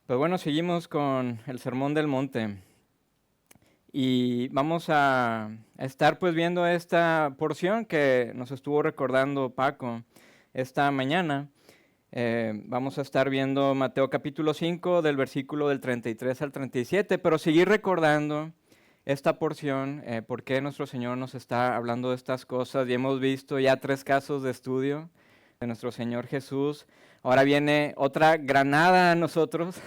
Pues bueno, seguimos con el Sermón del Monte y vamos a estar pues viendo esta porción que nos estuvo recordando Paco esta mañana. Vamos a estar viendo Mateo capítulo 5 del versículo del 33 al 37, pero seguir recordando esta porción, por qué nuestro Señor nos está hablando de estas cosas. Y hemos visto ya 3 casos de estudio de nuestro Señor Jesús. Ahora viene otra granada a nosotros.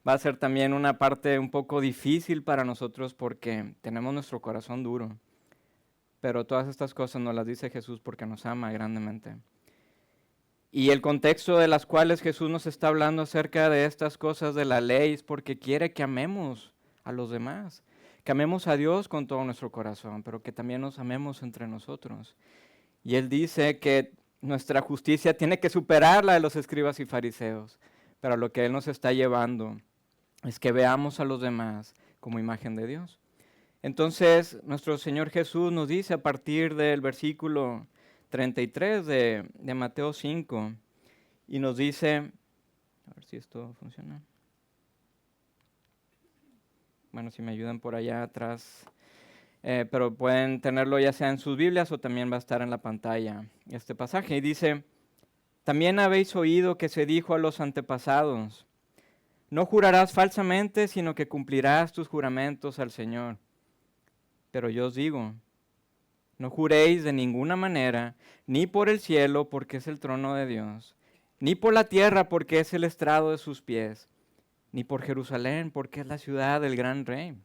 Va a ser también una parte un poco difícil para nosotros porque tenemos nuestro corazón duro. Pero todas estas cosas nos las dice Jesús porque nos ama grandemente. Y el contexto de las cuales Jesús nos está hablando acerca de estas cosas de la ley es porque quiere que amemos a los demás, que amemos a Dios con todo nuestro corazón, pero que también nos amemos entre nosotros. Y Él dice que nuestra justicia tiene que superar la de los escribas y fariseos, pero lo que Él nos está llevando es que veamos a los demás como imagen de Dios. Entonces, nuestro Señor Jesús nos dice a partir del versículo 33 de Mateo 5, y nos dice, a ver si esto funciona. Bueno, si me ayudan por allá atrás, pero pueden tenerlo ya sea en sus Biblias o también va a estar en la pantalla este pasaje. Y dice, también habéis oído que se dijo a los antepasados, no jurarás falsamente, sino que cumplirás tus juramentos al Señor. Pero yo os digo, no juréis de ninguna manera, ni por el cielo, porque es el trono de Dios, ni por la tierra, porque es el estrado de sus pies, ni por Jerusalén, porque es la ciudad del gran rey.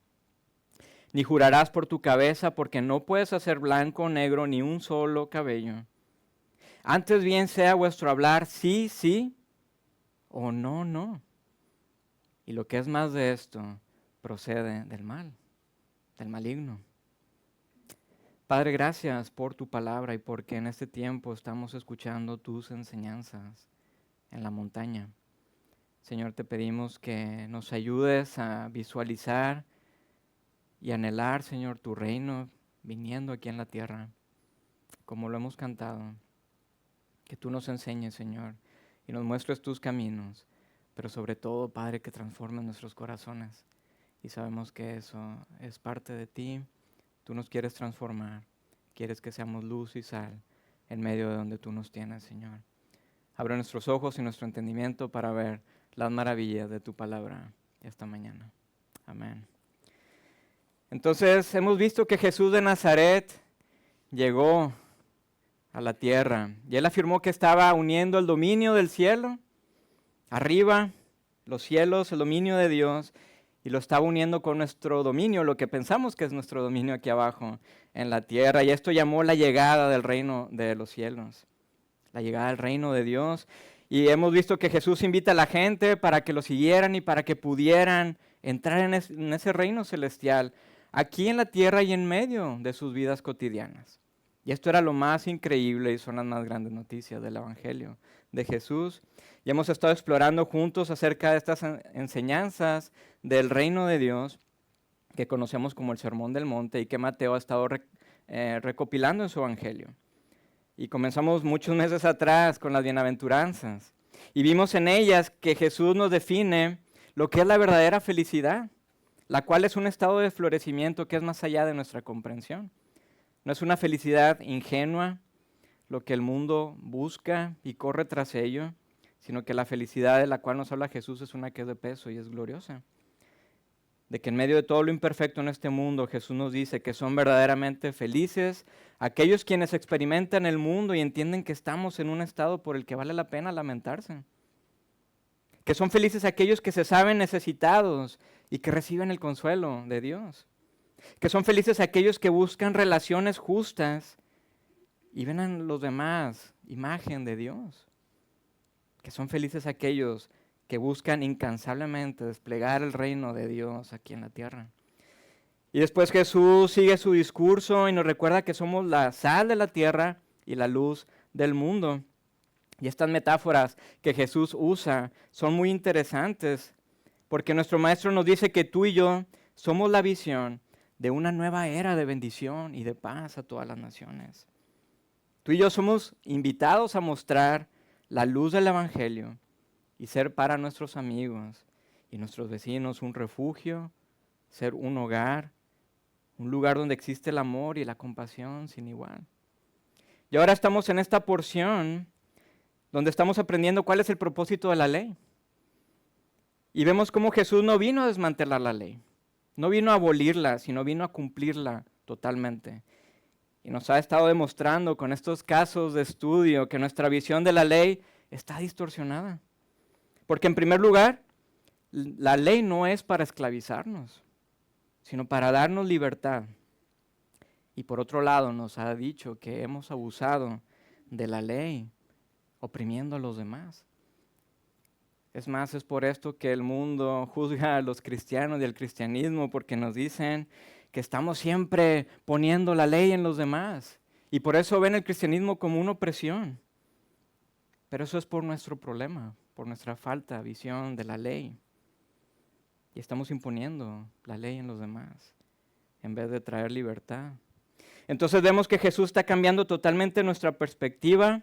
Ni jurarás por tu cabeza, porque no puedes hacer blanco o negro ni un solo cabello. Antes bien sea vuestro hablar sí, sí, o no, no. Y lo que es más de esto, procede del mal, del maligno. Padre, gracias por tu palabra y porque en este tiempo estamos escuchando tus enseñanzas en la montaña. Señor, te pedimos que nos ayudes a visualizar y anhelar, Señor, tu reino viniendo aquí en la tierra, como lo hemos cantado. Que tú nos enseñes, Señor, y nos muestres tus caminos, pero sobre todo, Padre, que transformes nuestros corazones. Y sabemos que eso es parte de ti. Tú nos quieres transformar, quieres que seamos luz y sal en medio de donde tú nos tienes, Señor. Abre nuestros ojos y nuestro entendimiento para ver las maravillas de tu palabra esta mañana. Amén. Entonces, hemos visto que Jesús de Nazaret llegó a la tierra y él afirmó que estaba uniendo el dominio del cielo, arriba, los cielos, el dominio de Dios, y lo estaba uniendo con nuestro dominio, lo que pensamos que es nuestro dominio aquí abajo en la tierra. Y esto llamó la llegada del reino de los cielos, la llegada del reino de Dios. Y hemos visto que Jesús invita a la gente para que lo siguieran y para que pudieran entrar en ese reino celestial, aquí en la tierra y en medio de sus vidas cotidianas. Y esto era lo más increíble y son las más grandes noticias del Evangelio de Jesús. Y hemos estado explorando juntos acerca de estas enseñanzas del reino de Dios que conocemos como el Sermón del Monte y que Mateo ha estado recopilando en su Evangelio. Y comenzamos muchos meses atrás con las bienaventuranzas y vimos en ellas que Jesús nos define lo que es la verdadera felicidad, la cual es un estado de florecimiento que es más allá de nuestra comprensión. No es una felicidad ingenua, lo que el mundo busca y corre tras ello, sino que la felicidad de la cual nos habla Jesús es una que es de peso y es gloriosa. De que en medio de todo lo imperfecto en este mundo, Jesús nos dice que son verdaderamente felices aquellos quienes experimentan el mundo y entienden que estamos en un estado por el que vale la pena lamentarse. Que son felices aquellos que se saben necesitados y que reciben el consuelo de Dios. Que son felices aquellos que buscan relaciones justas y ven a los demás imagen de Dios. Que son felices aquellos que buscan incansablemente desplegar el reino de Dios aquí en la tierra. Y después Jesús sigue su discurso y nos recuerda que somos la sal de la tierra y la luz del mundo. Y estas metáforas que Jesús usa son muy interesantes porque nuestro Maestro nos dice que tú y yo somos la visión de una nueva era de bendición y de paz a todas las naciones. Tú y yo somos invitados a mostrar la luz del Evangelio y ser para nuestros amigos y nuestros vecinos un refugio, ser un hogar, un lugar donde existe el amor y la compasión sin igual. Y ahora estamos en esta porción donde estamos aprendiendo cuál es el propósito de la ley. Y vemos cómo Jesús no vino a desmantelar la ley, no vino a abolirla, sino vino a cumplirla totalmente. Y nos ha estado demostrando con estos casos de estudio que nuestra visión de la ley está distorsionada. Porque en primer lugar, la ley no es para esclavizarnos, sino para darnos libertad. Y por otro lado nos ha dicho que hemos abusado de la ley, oprimiendo a los demás. Es más, es por esto que el mundo juzga a los cristianos y al cristianismo, porque nos dicen que estamos siempre poniendo la ley en los demás. Y por eso ven el cristianismo como una opresión. Pero eso es por nuestro problema, por nuestra falta de visión de la ley. Y estamos imponiendo la ley en los demás, en vez de traer libertad. Entonces vemos que Jesús está cambiando totalmente nuestra perspectiva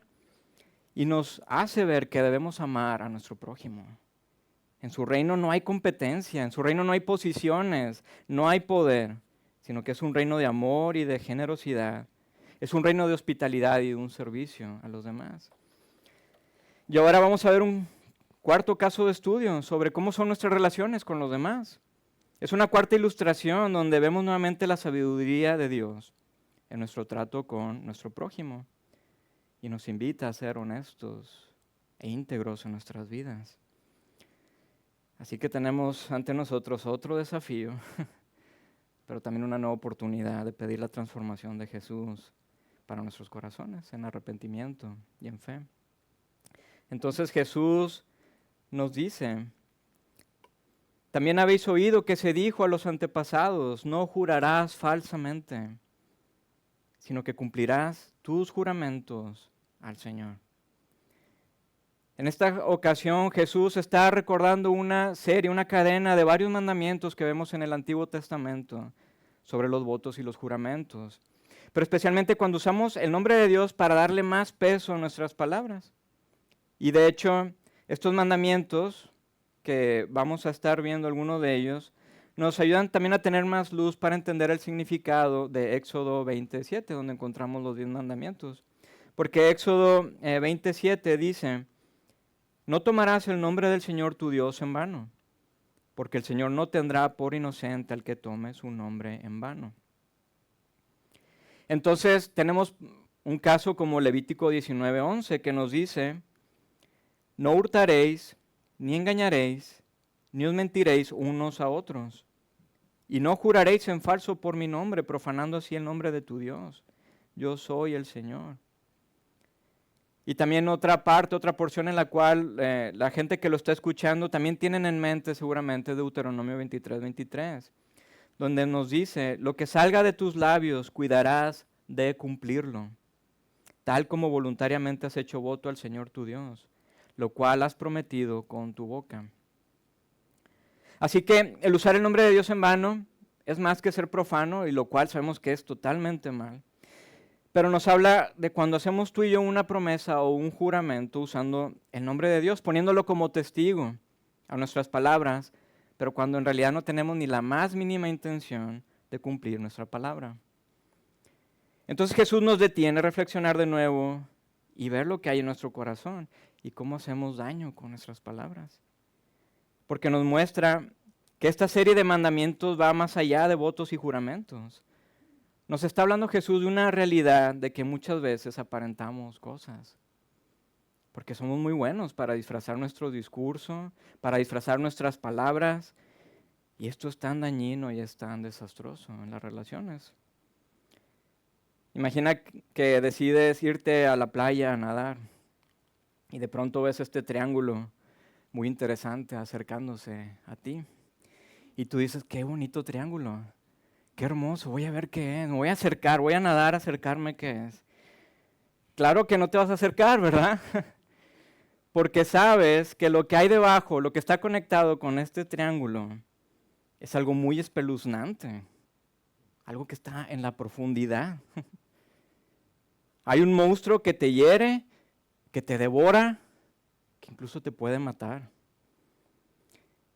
y nos hace ver que debemos amar a nuestro prójimo. En su reino no hay competencia, en su reino no hay posiciones, no hay poder, sino que es un reino de amor y de generosidad. Es un reino de hospitalidad y de un servicio a los demás. Y ahora vamos a ver un cuarto caso de estudio sobre cómo son nuestras relaciones con los demás. Es una cuarta ilustración donde vemos nuevamente la sabiduría de Dios en nuestro trato con nuestro prójimo. Y nos invita a ser honestos e íntegros en nuestras vidas. Así que tenemos ante nosotros otro desafío, pero también una nueva oportunidad de pedir la transformación de Jesús para nuestros corazones, en arrepentimiento y en fe. Entonces Jesús nos dice, también habéis oído que se dijo a los antepasados, no jurarás falsamente, sino que cumplirás tus juramentos al Señor. En esta ocasión Jesús está recordando una serie, una cadena de varios mandamientos que vemos en el Antiguo Testamento sobre los votos y los juramentos. Pero especialmente cuando usamos el nombre de Dios para darle más peso a nuestras palabras. Y de hecho, estos mandamientos, que vamos a estar viendo algunos de ellos, nos ayudan también a tener más luz para entender el significado de Éxodo 27, donde encontramos los 10 mandamientos. Porque Éxodo 27 dice, no tomarás el nombre del Señor tu Dios en vano, porque el Señor no tendrá por inocente al que tome su nombre en vano. Entonces tenemos un caso como Levítico 19:11 que nos dice, no hurtaréis, ni engañaréis, ni os mentiréis unos a otros, y no juraréis en falso por mi nombre, profanando así el nombre de tu Dios. Yo soy el Señor. Y también otra parte, otra porción en la cual la gente que lo está escuchando también tienen en mente seguramente Deuteronomio 23:23, donde nos dice, lo que salga de tus labios cuidarás de cumplirlo, tal como voluntariamente has hecho voto al Señor tu Dios, lo cual has prometido con tu boca. Así que el usar el nombre de Dios en vano es más que ser profano, y lo cual sabemos que es totalmente mal. Pero nos habla de cuando hacemos tú y yo una promesa o un juramento usando el nombre de Dios, poniéndolo como testigo a nuestras palabras, pero cuando en realidad no tenemos ni la más mínima intención de cumplir nuestra palabra. Entonces Jesús nos detiene a reflexionar de nuevo y ver lo que hay en nuestro corazón y cómo hacemos daño con nuestras palabras. Porque nos muestra que esta serie de mandamientos va más allá de votos y juramentos. Nos está hablando Jesús de una realidad de que muchas veces aparentamos cosas, porque somos muy buenos para disfrazar nuestro discurso, para disfrazar nuestras palabras, y esto es tan dañino y es tan desastroso en las relaciones. Imagina que decides irte a la playa a nadar y de pronto ves este triángulo muy interesante acercándose a ti, y tú dices, qué bonito triángulo. Qué hermoso, voy a ver qué es, me voy a acercar, voy a nadar, a acercarme qué es. Claro que no te vas a acercar, ¿verdad? Porque sabes que lo que hay debajo, lo que está conectado con este triángulo, es algo muy espeluznante, algo que está en la profundidad. Hay un monstruo que te hiere, que te devora, que incluso te puede matar.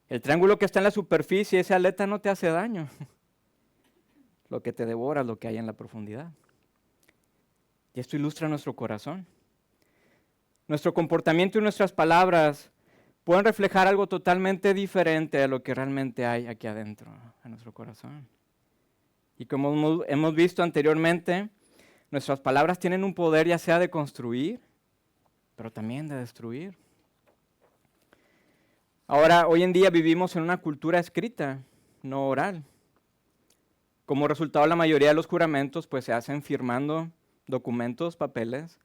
El triángulo que está en la superficie, esa aleta no te hace daño. Lo que te devora es lo que hay en la profundidad. Y esto ilustra nuestro corazón. Nuestro comportamiento y nuestras palabras pueden reflejar algo totalmente diferente a lo que realmente hay aquí adentro, en nuestro corazón. Y como hemos visto anteriormente, nuestras palabras tienen un poder ya sea de construir, pero también de destruir. Ahora, hoy en día vivimos en una cultura escrita, no oral. Como resultado, la mayoría de los juramentos pues, se hacen firmando documentos, papeles,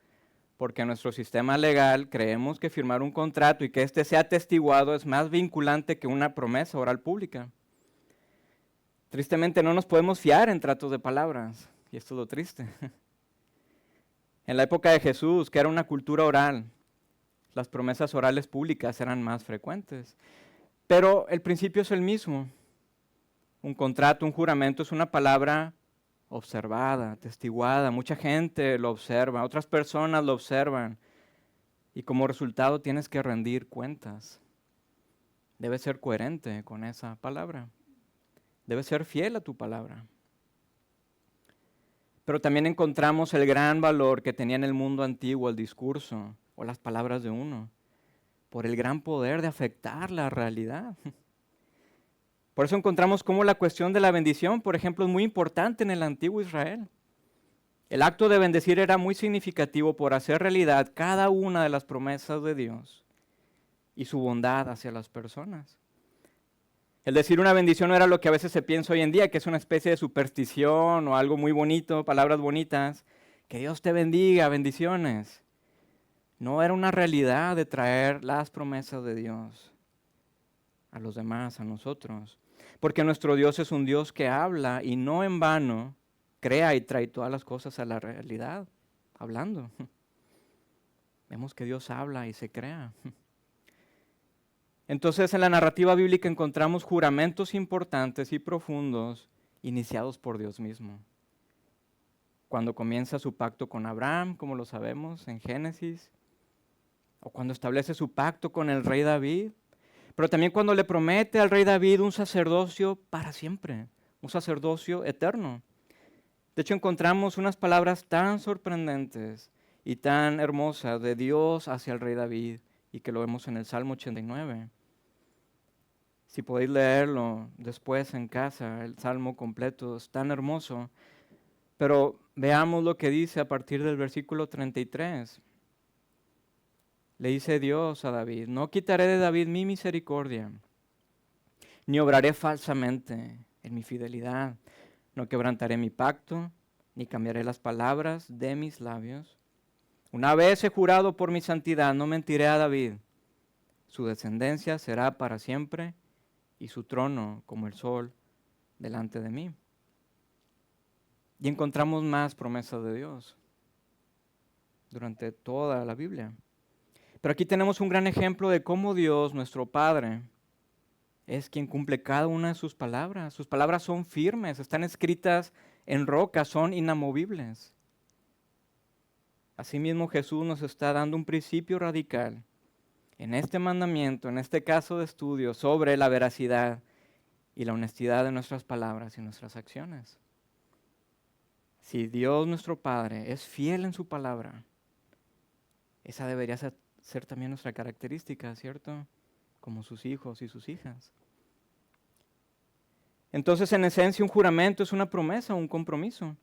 porque en nuestro sistema legal creemos que firmar un contrato y que éste sea atestiguado es más vinculante que una promesa oral pública. Tristemente no nos podemos fiar en tratos de palabras, y esto es lo triste. En la época de Jesús, que era una cultura oral, las promesas orales públicas eran más frecuentes. Pero el principio es el mismo. Un contrato, un juramento es una palabra observada, atestiguada. Mucha gente lo observa, otras personas lo observan. Y como resultado tienes que rendir cuentas. Debes ser coherente con esa palabra. Debes ser fiel a tu palabra. Pero también encontramos el gran valor que tenía en el mundo antiguo el discurso o las palabras de uno, por el gran poder de afectar la realidad. Por eso encontramos cómo la cuestión de la bendición, por ejemplo, es muy importante en el antiguo Israel. El acto de bendecir era muy significativo por hacer realidad cada una de las promesas de Dios y su bondad hacia las personas. El decir una bendición no era lo que a veces se piensa hoy en día, que es una especie de superstición o algo muy bonito, palabras bonitas. Que Dios te bendiga, bendiciones. No, era una realidad de traer las promesas de Dios a los demás, a nosotros. Porque nuestro Dios es un Dios que habla y no en vano crea y trae todas las cosas a la realidad, hablando. Vemos que Dios habla y se crea. Entonces en la narrativa bíblica encontramos juramentos importantes y profundos iniciados por Dios mismo. Cuando comienza su pacto con Abraham, como lo sabemos en Génesis, o cuando establece su pacto con el rey David, pero también cuando le promete al rey David un sacerdocio para siempre, un sacerdocio eterno. De hecho encontramos unas palabras tan sorprendentes y tan hermosas de Dios hacia el rey David y que lo vemos en el Salmo 89. Si podéis leerlo después en casa, el salmo completo es tan hermoso. Pero veamos lo que dice a partir del versículo 33. Le dice Dios a David: no quitaré de David mi misericordia, ni obraré falsamente en mi fidelidad. No quebrantaré mi pacto, ni cambiaré las palabras de mis labios. Una vez he jurado por mi santidad, no mentiré a David. Su descendencia será para siempre, y su trono como el sol delante de mí. Y encontramos más promesas de Dios durante toda la Biblia. Pero aquí tenemos un gran ejemplo de cómo Dios, nuestro Padre, es quien cumple cada una de sus palabras. Sus palabras son firmes, están escritas en roca, son inamovibles. Asimismo, Jesús nos está dando un principio radical en este mandamiento, en este caso de estudio, sobre la veracidad y la honestidad de nuestras palabras y nuestras acciones. Si Dios nuestro Padre es fiel en su palabra, esa debería ser también nuestra característica, ¿cierto? Como sus hijos y sus hijas. Entonces, en esencia, un juramento es una promesa, un compromiso.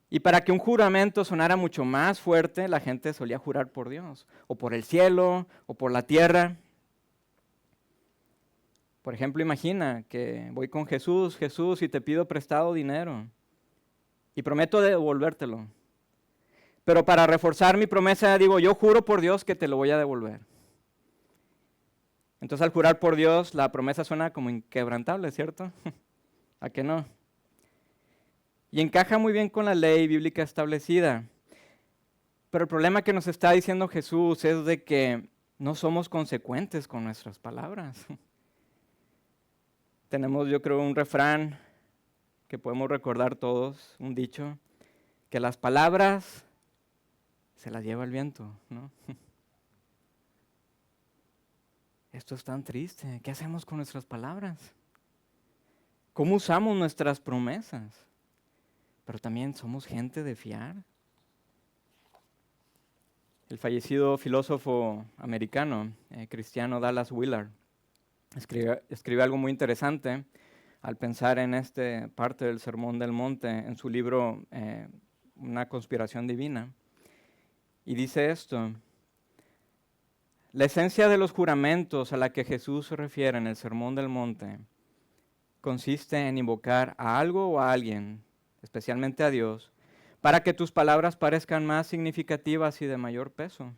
Y para que un juramento sonara mucho más fuerte, la gente solía jurar por Dios, o por el cielo, o por la tierra. Por ejemplo, imagina que voy con Jesús, y te pido prestado dinero, y prometo devolvértelo. Pero para reforzar mi promesa, digo, yo juro por Dios que te lo voy a devolver. Entonces, al jurar por Dios, la promesa suena como inquebrantable, ¿cierto? ¿A qué no? Y encaja muy bien con la ley bíblica establecida. Pero el problema que nos está diciendo Jesús es de que no somos consecuentes con nuestras palabras. Tenemos, yo creo, un refrán que podemos recordar todos, un dicho, que las palabras se las lleva el viento, ¿no? Esto es tan triste. ¿Qué hacemos con nuestras palabras? ¿Cómo usamos nuestras promesas? Pero también somos gente de fiar. El fallecido filósofo americano, cristiano Dallas Willard, escribe algo muy interesante al pensar en esta parte del Sermón del Monte en su libro Una conspiración divina. Y dice esto: la esencia de los juramentos a la que Jesús se refiere en el Sermón del Monte consiste en invocar a algo o a alguien, especialmente a Dios, para que tus palabras parezcan más significativas y de mayor peso.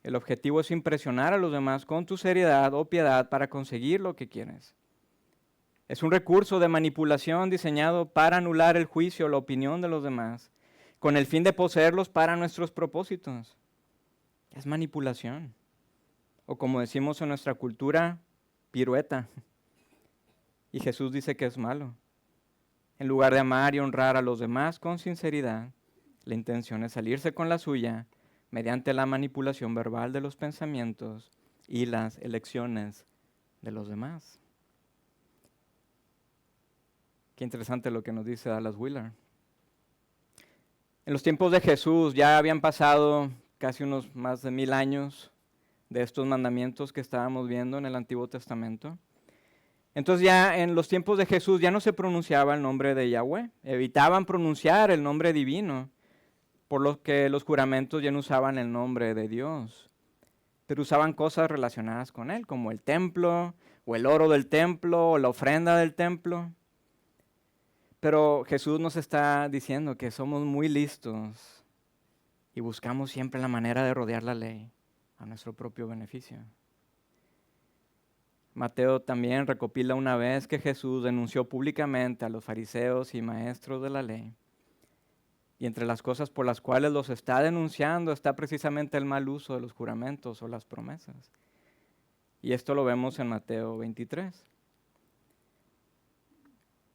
El objetivo es impresionar a los demás con tu seriedad o piedad para conseguir lo que quieres. Es un recurso de manipulación diseñado para anular el juicio o la opinión de los demás, con el fin de poseerlos para nuestros propósitos. Es manipulación. O como decimos en nuestra cultura, pirueta. Y Jesús dice que es malo. En lugar de amar y honrar a los demás con sinceridad, la intención es salirse con la suya mediante la manipulación verbal de los pensamientos y las elecciones de los demás. Qué interesante lo que nos dice Dallas Willard. En los tiempos de Jesús ya habían pasado casi unos más de 1000 años de estos mandamientos que estábamos viendo en el Antiguo Testamento. Entonces ya en los tiempos de Jesús ya no se pronunciaba el nombre de Yahweh, evitaban pronunciar el nombre divino, por lo que los juramentos ya no usaban el nombre de Dios, pero usaban cosas relacionadas con él, como el templo, o el oro del templo, o la ofrenda del templo. Pero Jesús nos está diciendo que somos muy listos y buscamos siempre la manera de rodear la ley a nuestro propio beneficio. Mateo también recopila una vez que Jesús denunció públicamente a los fariseos y maestros de la ley. Y entre las cosas por las cuales los está denunciando está precisamente el mal uso de los juramentos o las promesas. Y esto lo vemos en Mateo 23.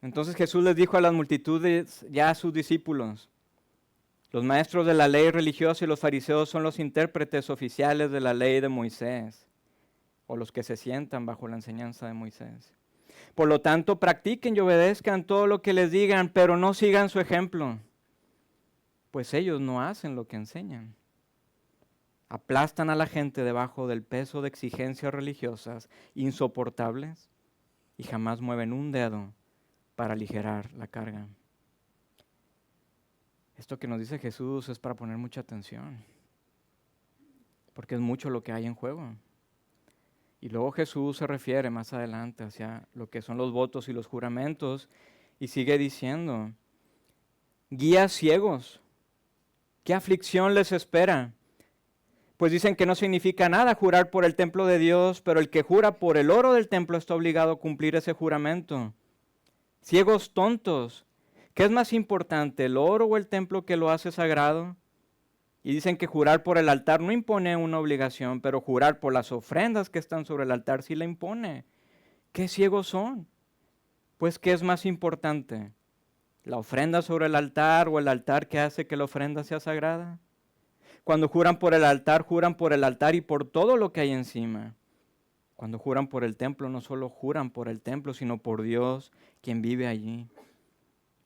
Entonces Jesús les dijo a las multitudes, ya a sus discípulos: los maestros de la ley religiosa y los fariseos son los intérpretes oficiales de la ley de Moisés, o los que se sientan bajo la enseñanza de Moisés. Por lo tanto, practiquen y obedezcan todo lo que les digan, pero no sigan su ejemplo, pues ellos no hacen lo que enseñan. Aplastan a la gente debajo del peso de exigencias religiosas insoportables y jamás mueven un dedo para aligerar la carga. Esto que nos dice Jesús es para poner mucha atención, porque es mucho lo que hay en juego. Y luego Jesús se refiere más adelante hacia lo que son los votos y los juramentos y sigue diciendo: guías ciegos, ¿qué aflicción les espera? Pues dicen que no significa nada jurar por el templo de Dios, pero el que jura por el oro del templo está obligado a cumplir ese juramento. Ciegos tontos, ¿qué es más importante, el oro o el templo que lo hace sagrado? Y dicen que jurar por el altar no impone una obligación, pero jurar por las ofrendas que están sobre el altar sí la impone. ¿Qué ciegos son? Pues ¿qué es más importante? ¿La ofrenda sobre el altar o el altar que hace que la ofrenda sea sagrada? Cuando juran por el altar y por todo lo que hay encima. Cuando juran por el templo, no solo juran por el templo, sino por Dios, quien vive allí.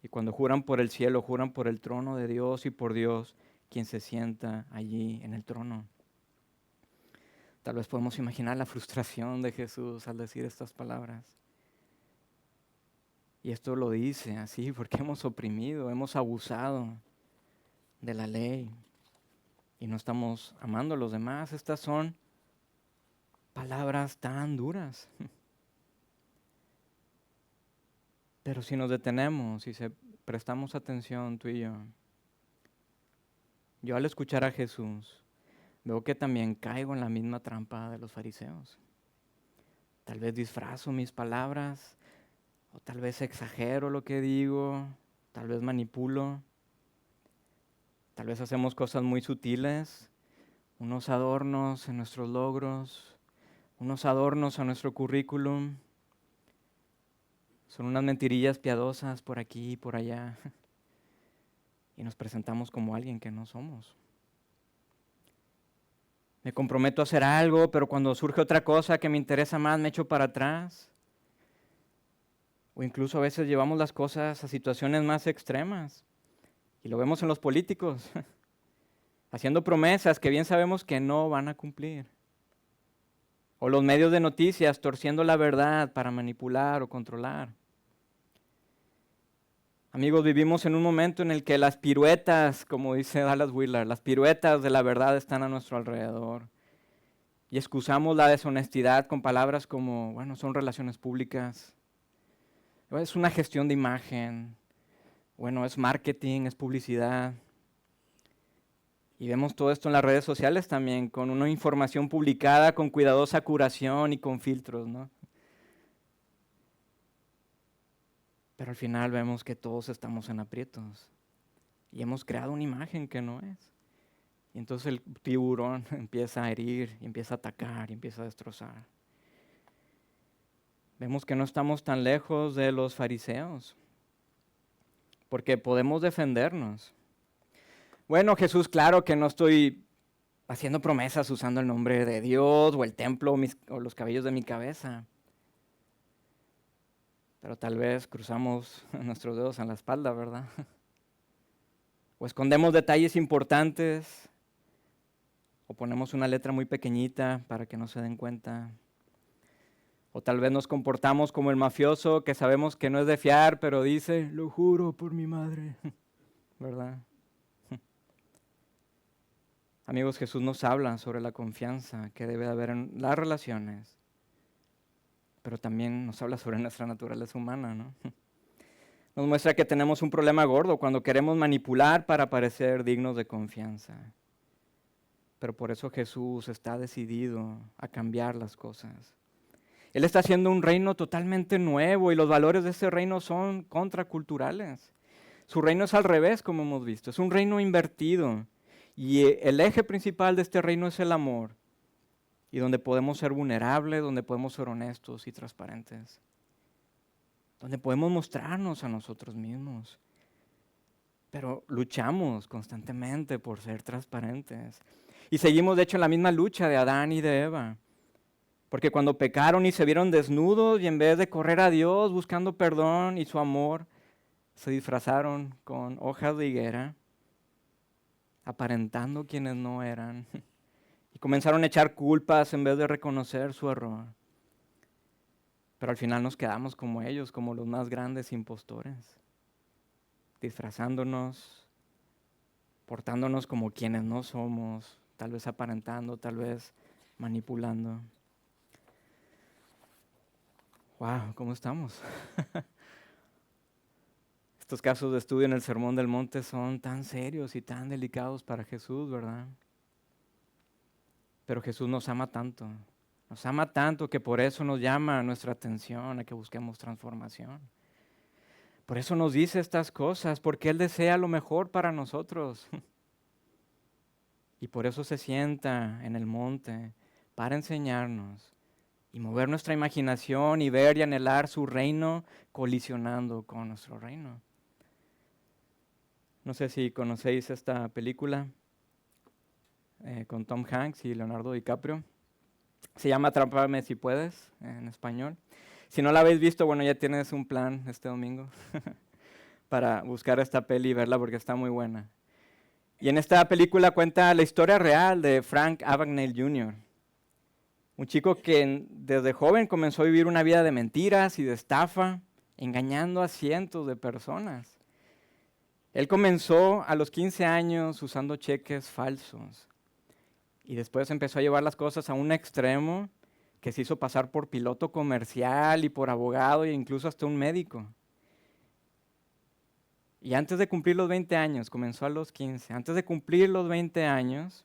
Y cuando juran por el cielo, juran por el trono de Dios y por Dios, quien se sienta allí en el trono. Tal vez podemos imaginar la frustración de Jesús al decir estas palabras. Y esto lo dice así porque hemos oprimido, hemos abusado de la ley y no estamos amando a los demás. Estas son palabras tan duras. Pero si nos detenemos y prestamos atención tú y yo al escuchar a Jesús, veo que también caigo en la misma trampa de los fariseos. Tal vez disfrazo mis palabras, o tal vez exagero lo que digo, tal vez manipulo, tal vez hacemos cosas muy sutiles, unos adornos en nuestros logros, unos adornos a nuestro currículum. Son unas mentirillas piadosas por aquí y por allá. Y nos presentamos como alguien que no somos. Me comprometo a hacer algo, pero cuando surge otra cosa que me interesa más, me echo para atrás. O incluso a veces llevamos las cosas a situaciones más extremas. Y lo vemos en los políticos, haciendo promesas que bien sabemos que no van a cumplir. O los medios de noticias torciendo la verdad para manipular o controlar. Amigos, vivimos en un momento en el que las piruetas, como dice Dallas Willard, las piruetas de la verdad están a nuestro alrededor. Y excusamos la deshonestidad con palabras como, bueno, son relaciones públicas, es una gestión de imagen, bueno, es marketing, es publicidad. Y vemos todo esto en las redes sociales también, con una información publicada con cuidadosa curación y con filtros, ¿no? Pero al final vemos que todos estamos en aprietos y hemos creado una imagen que no es. Y entonces el tiburón empieza a herir, y empieza a atacar, y empieza a destrozar. Vemos que no estamos tan lejos de los fariseos, porque podemos defendernos. Bueno, Jesús, claro que no estoy haciendo promesas usando el nombre de Dios o el templo o los cabellos de mi cabeza. Pero tal vez cruzamos nuestros dedos en la espalda, ¿verdad? O escondemos detalles importantes, o ponemos una letra muy pequeñita para que no se den cuenta. O tal vez nos comportamos como el mafioso que sabemos que no es de fiar, pero dice, lo juro por mi madre, ¿verdad? Amigos, Jesús nos habla sobre la confianza que debe haber en las relaciones, pero también nos habla sobre nuestra naturaleza humana, ¿no? Nos muestra que tenemos un problema gordo cuando queremos manipular para parecer dignos de confianza. Pero por eso Jesús está decidido a cambiar las cosas. Él está haciendo un reino totalmente nuevo y los valores de ese reino son contraculturales. Su reino es al revés, como hemos visto. Es un reino invertido. Y el eje principal de este reino es el amor. Y donde podemos ser vulnerables, donde podemos ser honestos y transparentes. Donde podemos mostrarnos a nosotros mismos. Pero luchamos constantemente por ser transparentes. Y seguimos, de hecho, en la misma lucha de Adán y de Eva. Porque cuando pecaron y se vieron desnudos y en vez de correr a Dios buscando perdón y su amor, se disfrazaron con hojas de higuera, aparentando quienes no eran. Y comenzaron a echar culpas en vez de reconocer su error. Pero al final nos quedamos como ellos, como los más grandes impostores, disfrazándonos, portándonos como quienes no somos, tal vez aparentando, tal vez manipulando. ¡Wow! ¿Cómo estamos? Estos casos de estudio en el Sermón del Monte son tan serios y tan delicados para Jesús, ¿verdad? Pero Jesús nos ama tanto que por eso nos llama nuestra atención a que busquemos transformación. Por eso nos dice estas cosas, porque Él desea lo mejor para nosotros. Y por eso se sienta en el monte para enseñarnos y mover nuestra imaginación y ver y anhelar su reino colisionando con nuestro reino. No sé si conocéis esta película con Tom Hanks y Leonardo DiCaprio. Se llama Atrápame si puedes, en español. Si no la habéis visto, bueno, ya tienes un plan este domingo para buscar esta peli y verla porque está muy buena. Y en esta película cuenta la historia real de Frank Abagnale Jr., un chico que desde joven comenzó a vivir una vida de mentiras y de estafa, engañando a cientos de personas. Él comenzó a los 15 años usando cheques falsos y después empezó a llevar las cosas a un extremo que se hizo pasar por piloto comercial y por abogado e incluso hasta un médico. Y antes de cumplir los 20 años, comenzó a los 15, antes de cumplir los 20 años,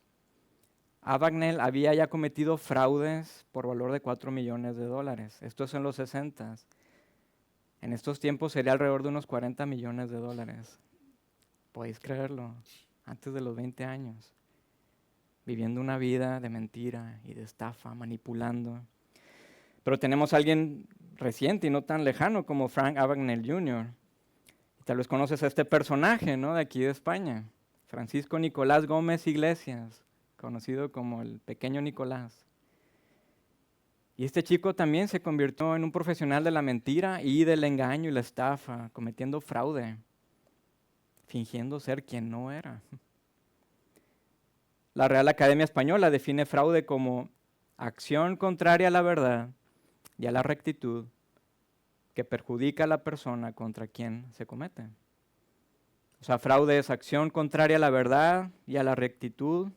Abagnale había ya cometido fraudes por valor de $4 millones. Esto es en los 60. En estos tiempos sería alrededor de unos $40 millones. ¿Podéis creerlo? Antes de los 20 años. Viviendo una vida de mentira y de estafa, manipulando. Pero tenemos a alguien reciente y no tan lejano como Frank Abagnale Jr. Tal vez conoces a este personaje, ¿no? De aquí de España. Francisco Nicolás Gómez Iglesias. conocido como el pequeño Nicolás. Y este chico también se convirtió en un profesional de la mentira y del engaño y la estafa, cometiendo fraude, fingiendo ser quien no era. La Real Academia Española define fraude como acción contraria a la verdad y a la rectitud que perjudica a la persona contra quien se comete. O sea, fraude es acción contraria a la verdad y a la rectitud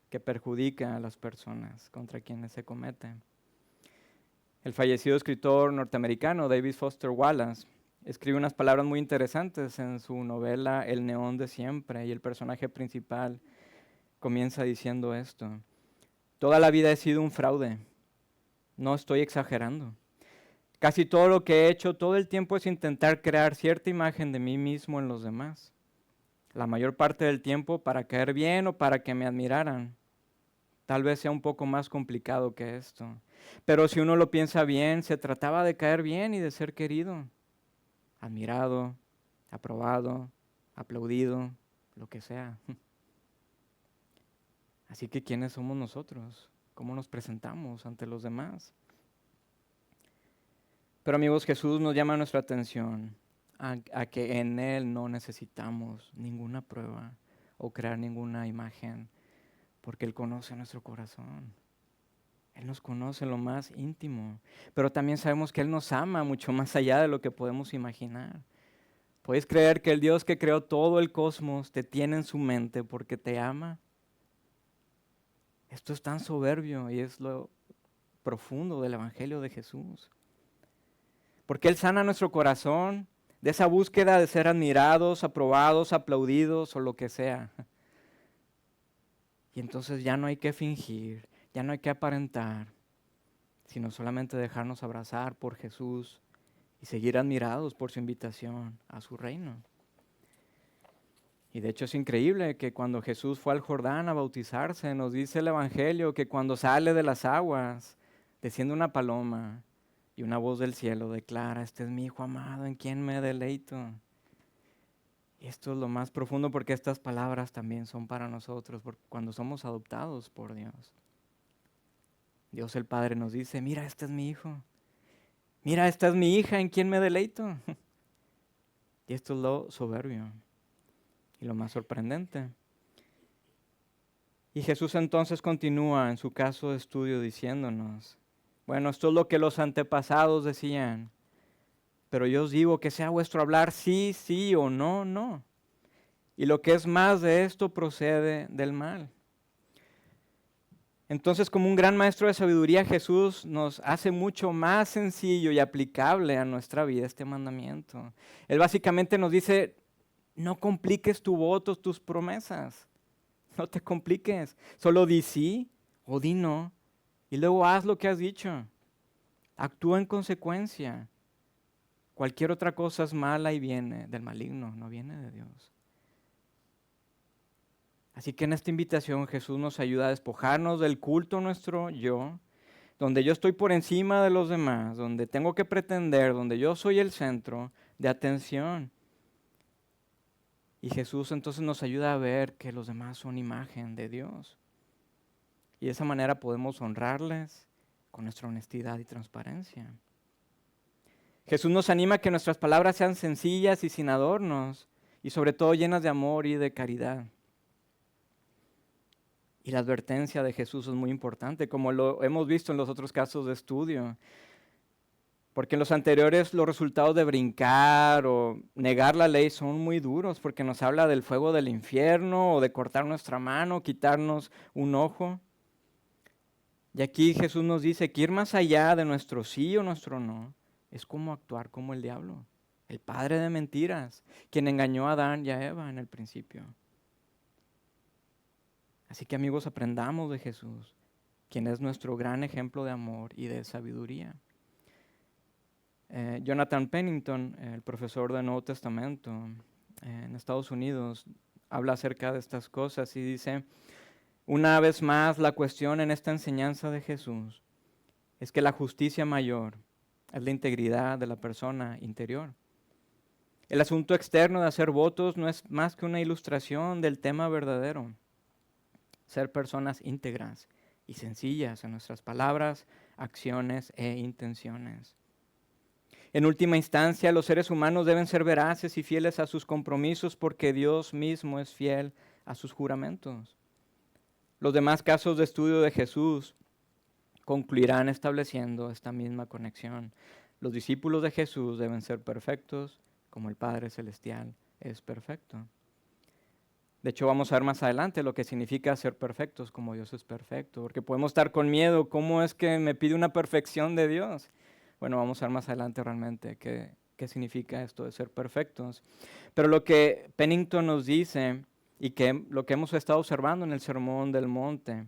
que perjudica a las personas contra quienes se comete. El fallecido escritor norteamericano David Foster Wallace escribe unas palabras muy interesantes en su novela El neón de siempre, y el personaje principal comienza diciendo esto: toda la vida he sido un fraude, no estoy exagerando. Casi todo lo que he hecho todo el tiempo es intentar crear cierta imagen de mí mismo en los demás. La mayor parte del tiempo para caer bien o para que me admiraran. Tal vez sea un poco más complicado que esto. Pero si uno lo piensa bien, se trataba de caer bien y de ser querido, admirado, aprobado, aplaudido, lo que sea. Así que, ¿quiénes somos nosotros? ¿Cómo nos presentamos ante los demás? Pero amigos, Jesús nos llama nuestra atención a que en Él no necesitamos ninguna prueba o crear ninguna imagen, porque Él conoce nuestro corazón. Él nos conoce lo más íntimo, pero también sabemos que Él nos ama mucho más allá de lo que podemos imaginar. ¿Puedes creer que el Dios que creó todo el cosmos te tiene en su mente porque te ama? Esto es tan soberbio y es lo profundo del Evangelio de Jesús. Porque Él sana nuestro corazón de esa búsqueda de ser admirados, aprobados, aplaudidos o lo que sea. Y entonces ya no hay que fingir, ya no hay que aparentar, sino solamente dejarnos abrazar por Jesús y seguir admirados por su invitación a su reino. Y de hecho es increíble que cuando Jesús fue al Jordán a bautizarse, nos dice el Evangelio que cuando sale de las aguas, desciende una paloma y una voz del cielo declara: este es mi Hijo amado en quien me deleito. Y esto es lo más profundo, porque estas palabras también son para nosotros, porque cuando somos adoptados por Dios, Dios el Padre nos dice: mira, este es mi Hijo. Mira, esta es mi hija en quien me deleito. Y esto es lo soberbio y lo más sorprendente. Y Jesús entonces continúa en su caso de estudio diciéndonos: bueno, esto es lo que los antepasados decían, pero yo os digo que sea vuestro hablar sí, sí o no, no. Y lo que es más de esto procede del mal. Entonces, como un gran maestro de sabiduría, Jesús nos hace mucho más sencillo y aplicable a nuestra vida este mandamiento. Él básicamente nos dice: no compliques tu voto, tus promesas. No te compliques. Solo di sí o di no. Y luego haz lo que has dicho. Actúa en consecuencia. Cualquier otra cosa es mala y viene del maligno, no viene de Dios. Así que en esta invitación Jesús nos ayuda a despojarnos del culto a nuestro yo, donde yo estoy por encima de los demás, donde tengo que pretender, donde yo soy el centro de atención. Y Jesús entonces nos ayuda a ver que los demás son imagen de Dios. Y de esa manera podemos honrarles con nuestra honestidad y transparencia. Jesús nos anima a que nuestras palabras sean sencillas y sin adornos, y sobre todo llenas de amor y de caridad. Y la advertencia de Jesús es muy importante, como lo hemos visto en los otros casos de estudio. Porque en los anteriores los resultados de brincar o negar la ley son muy duros, porque nos habla del fuego del infierno o de cortar nuestra mano, quitarnos un ojo. Y aquí Jesús nos dice que ir más allá de nuestro sí o nuestro no es como actuar como el diablo, el padre de mentiras, quien engañó a Adán y a Eva en el principio. Así que amigos, aprendamos de Jesús, quien es nuestro gran ejemplo de amor y de sabiduría. Jonathan Pennington, el profesor del Nuevo Testamento en Estados Unidos, habla acerca de estas cosas y dice: una vez más, la cuestión en esta enseñanza de Jesús es que la justicia mayor es la integridad de la persona interior. El asunto externo de hacer votos no es más que una ilustración del tema verdadero. ser personas íntegras y sencillas en nuestras palabras, acciones e intenciones. En última instancia, los seres humanos deben ser veraces y fieles a sus compromisos porque Dios mismo es fiel a sus juramentos. Los demás casos de estudio de Jesús concluirán estableciendo esta misma conexión. Los discípulos de Jesús deben ser perfectos como el Padre Celestial es perfecto. De hecho, vamos a ver más adelante lo que significa ser perfectos como Dios es perfecto, porque podemos estar con miedo. ¿Cómo es que me pide una perfección de Dios? Bueno, vamos a ver más adelante realmente qué significa esto de ser perfectos. Pero lo que Pennington nos dice y que lo que hemos estado observando en el Sermón del Monte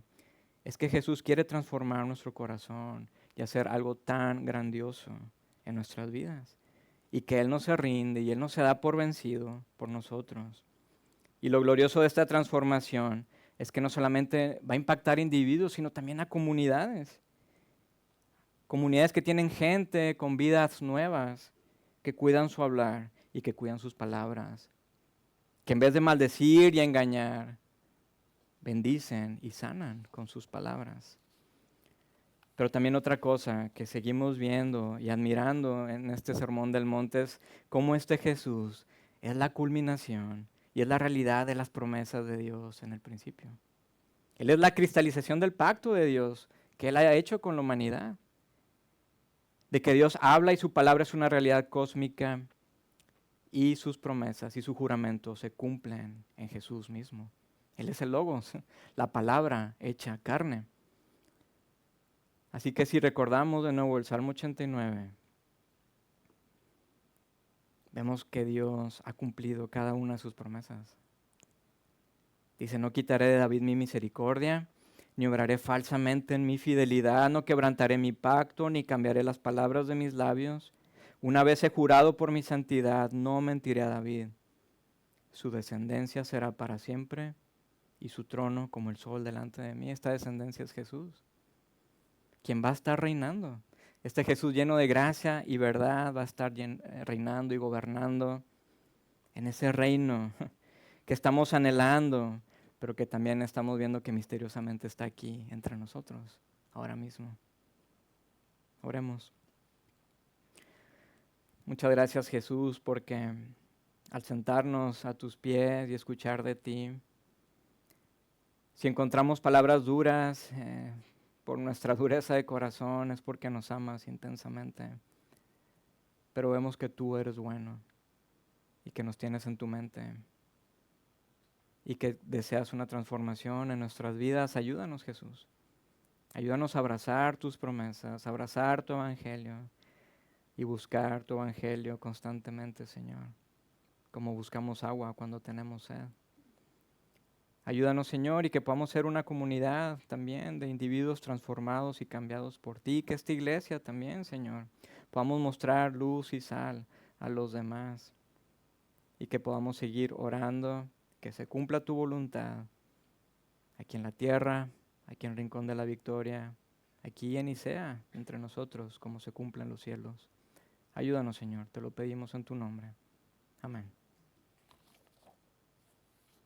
es que Jesús quiere transformar nuestro corazón y hacer algo tan grandioso en nuestras vidas. Y que Él no se rinde y Él no se da por vencido por nosotros. Y lo glorioso de esta transformación es que no solamente va a impactar individuos, sino también a comunidades. Comunidades que tienen gente con vidas nuevas, que cuidan su hablar y que cuidan sus palabras. Que en vez de maldecir y engañar, bendicen y sanan con sus palabras. Pero también otra cosa que seguimos viendo y admirando en este Sermón del Monte es cómo este Jesús es la culminación y es la realidad de las promesas de Dios en el principio. Él es la cristalización del pacto de Dios que Él haya hecho con la humanidad. De que Dios habla y su palabra es una realidad cósmica y sus promesas y su juramento se cumplen en Jesús mismo. Él es el Logos, la palabra hecha carne. Así que si recordamos de nuevo el Salmo 89, vemos que Dios ha cumplido cada una de sus promesas. Dice, no quitaré de David mi misericordia, ni obraré falsamente en mi fidelidad, no quebrantaré mi pacto, ni cambiaré las palabras de mis labios. Una vez he jurado por mi santidad, no mentiré a David. Su descendencia será para siempre y su trono como el sol delante de mí. Esta descendencia es Jesús, quien va a estar reinando. Este Jesús lleno de gracia y verdad va a estar reinando y gobernando en ese reino que estamos anhelando, pero que también estamos viendo que misteriosamente está aquí entre nosotros, ahora mismo. Oremos. Muchas gracias, Jesús, porque al sentarnos a tus pies y escuchar de ti, si encontramos palabras duras por nuestra dureza de corazón, es porque nos amas intensamente. Pero vemos que tú eres bueno y que nos tienes en tu mente y que deseas una transformación en nuestras vidas. Ayúdanos, Jesús. Ayúdanos a abrazar tus promesas, a abrazar tu evangelio y buscar tu evangelio constantemente, Señor, como buscamos agua cuando tenemos sed. Ayúdanos, Señor, y que podamos ser una comunidad también de individuos transformados y cambiados por ti, que esta iglesia también, Señor, podamos mostrar luz y sal a los demás y que podamos seguir orando, que se cumpla tu voluntad aquí en la tierra, aquí en Rincón de la Victoria, aquí en Nicea, entre nosotros, como se cumplen los cielos. Ayúdanos, Señor, te lo pedimos en tu nombre. Amén.